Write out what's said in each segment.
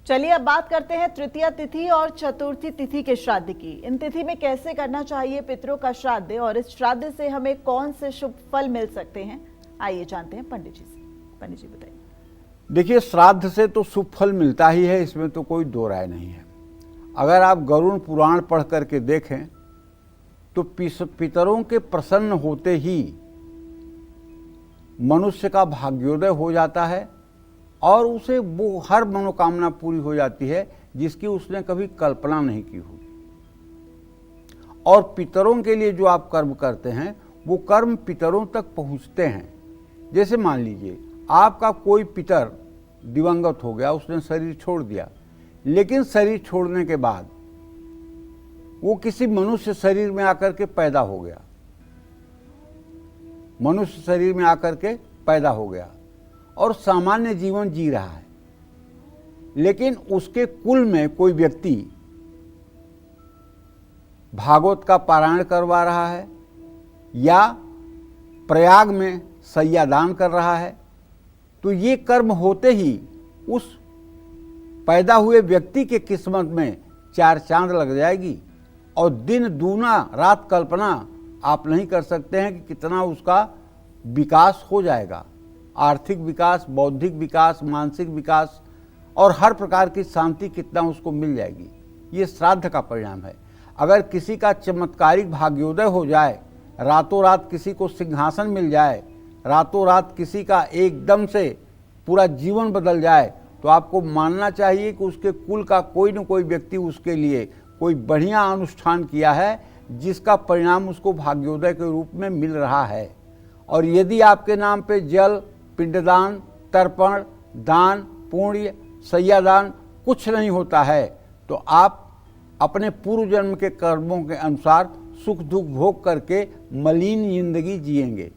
चलिए अब बात करते हैं तृतीया तिथि और चतुर्थी तिथि के श्राद्ध की। इन तिथि में कैसे करना चाहिए पितरों का श्राद्ध और इस श्राद्ध से हमें कौन से शुभ फल मिल सकते हैं, आइए जानते हैं पंडित जी से। पंडित जी बताइए। देखिए, श्राद्ध से तो शुभ फल मिलता ही है, इसमें तो कोई दो राय नहीं है। अगर आप गरुड़ पुराण पढ़ करके देखें तो पितरों के प्रसन्न होते ही मनुष्य का भाग्योदय हो जाता है और उसे वो हर मनोकामना पूरी हो जाती है जिसकी उसने कभी कल्पना नहीं की होगी। और पितरों के लिए जो आप कर्म करते हैं वो कर्म पितरों तक पहुंचते हैं। जैसे मान लीजिए आपका कोई पितर दिवंगत हो गया, उसने शरीर छोड़ दिया, लेकिन शरीर छोड़ने के बाद वो किसी मनुष्य शरीर में आकर के पैदा हो गया, मनुष्य शरीर में आकर के पैदा हो गया और सामान्य जीवन जी रहा है, लेकिन उसके कुल में कोई व्यक्ति भागवत का पारायण करवा रहा है या प्रयाग में सैयादान कर रहा है, तो ये कर्म होते ही उस पैदा हुए व्यक्ति के किस्मत में चार चांद लग जाएगी और दिन दूना रात कल्पना आप नहीं कर सकते हैं कि कितना उसका विकास हो जाएगा। आर्थिक विकास, बौद्धिक विकास, मानसिक विकास और हर प्रकार की शांति कितना उसको मिल जाएगी। ये श्राद्ध का परिणाम है। अगर किसी का चमत्कारिक भाग्योदय हो जाए, रातों रात किसी को सिंहासन मिल जाए, रातों रात किसी का एकदम से पूरा जीवन बदल जाए, तो आपको मानना चाहिए कि उसके कुल का कोई न कोई व्यक्ति उसके लिए कोई बढ़िया अनुष्ठान किया है जिसका परिणाम उसको भाग्योदय के रूप में मिल रहा है। और यदि आपके नाम पे जल, पिंडदान, तर्पण, दान, पुण्य, सैयादान कुछ नहीं होता है तो आप अपने पूर्व जन्म के कर्मों के अनुसार सुख दुख भोग करके मलिन जिंदगी जिएंगे।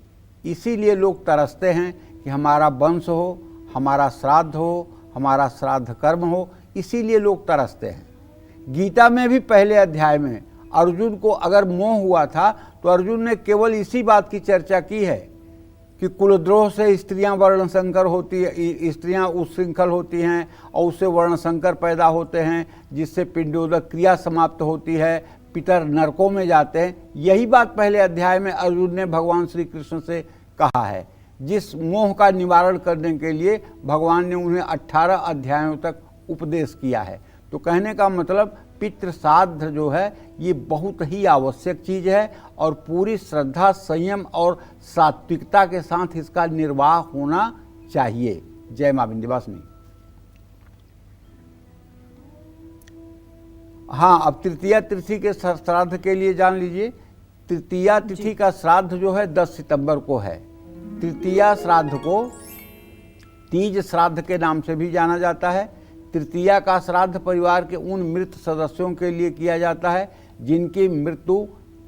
इसीलिए लोग तरसते हैं कि हमारा वंश हो, हमारा श्राद्ध हो, हमारा श्राद्ध कर्म हो, इसीलिए लोग तरसते हैं। गीता में भी पहले अध्याय में अर्जुन को अगर मोह हुआ था तो अर्जुन ने केवल इसी बात की चर्चा की है कि कुलद्रोह से स्त्रियां वर्णशंकर होती है, स्त्रियां उच्छृंखल होती हैं और उससे वर्णशंकर पैदा होते हैं जिससे पिंडोदक क्रिया समाप्त होती है, पितर नरकों में जाते हैं। यही बात पहले अध्याय में अर्जुन ने भगवान श्री कृष्ण से कहा है, जिस मोह का निवारण करने के लिए भगवान ने उन्हें 18 अध्यायों तक उपदेश किया है। तो कहने का मतलब पितृ श्राद्ध जो है ये बहुत ही आवश्यक चीज़ है और पूरी श्रद्धा, संयम और सात्विकता के साथ इसका निर्वाह होना चाहिए। जय मां विंध्यवासिनी। हाँ, अब तृतीया तिथि के श्राद्ध के लिए जान लीजिए। तृतीया तिथि का श्राद्ध जो है 10 सितंबर को है। तृतीया श्राद्ध को तीज श्राद्ध के नाम से भी जाना जाता है। तृतीया का श्राद्ध परिवार के उन मृत सदस्यों के लिए किया जाता है जिनकी मृत्यु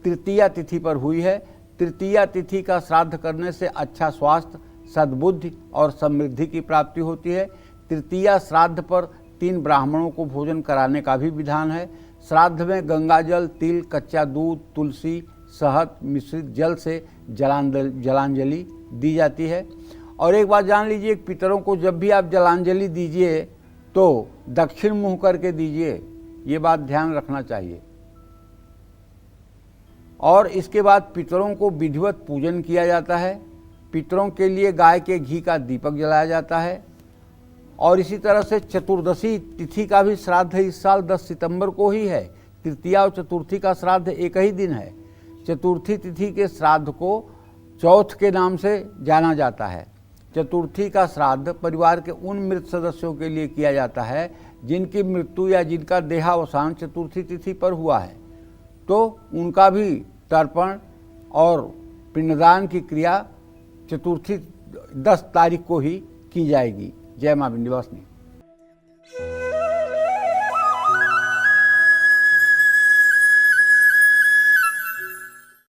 तृतीया तिथि पर हुई है। तृतीया तिथि का श्राद्ध करने से अच्छा स्वास्थ्य, सद्बुद्धि और समृद्धि की प्राप्ति होती है। तृतीया श्राद्ध पर 3 ब्राह्मणों को भोजन कराने का भी विधान है। श्राद्ध में गंगाजल, तिल, कच्चा दूध, तुलसी, शहद मिश्रित जल से जलांजलि दी जाती है। और एक बात जान लीजिए, पितरों को जब भी आप जलांजलि दीजिए तो दक्षिण मुंह करके दीजिए, ये बात ध्यान रखना चाहिए। और इसके बाद पितरों को विधिवत पूजन किया जाता है। पितरों के लिए गाय के घी का दीपक जलाया जाता है। और इसी तरह से चतुर्दशी तिथि का भी श्राद्ध इस साल 10 सितंबर को ही है। तृतीया और चतुर्थी का श्राद्ध एक ही दिन है। चतुर्थी तिथि के श्राद्ध को चौथ के नाम से जाना जाता है। चतुर्थी का श्राद्ध परिवार के उन मृत सदस्यों के लिए किया जाता है जिनकी मृत्यु या जिनका देहावसान चतुर्थी तिथि पर हुआ है, तो उनका भी तर्पण और पिंडदान की क्रिया चतुर्थी 10 तारीख को ही की जाएगी। जय मां विंध्यवासिनी।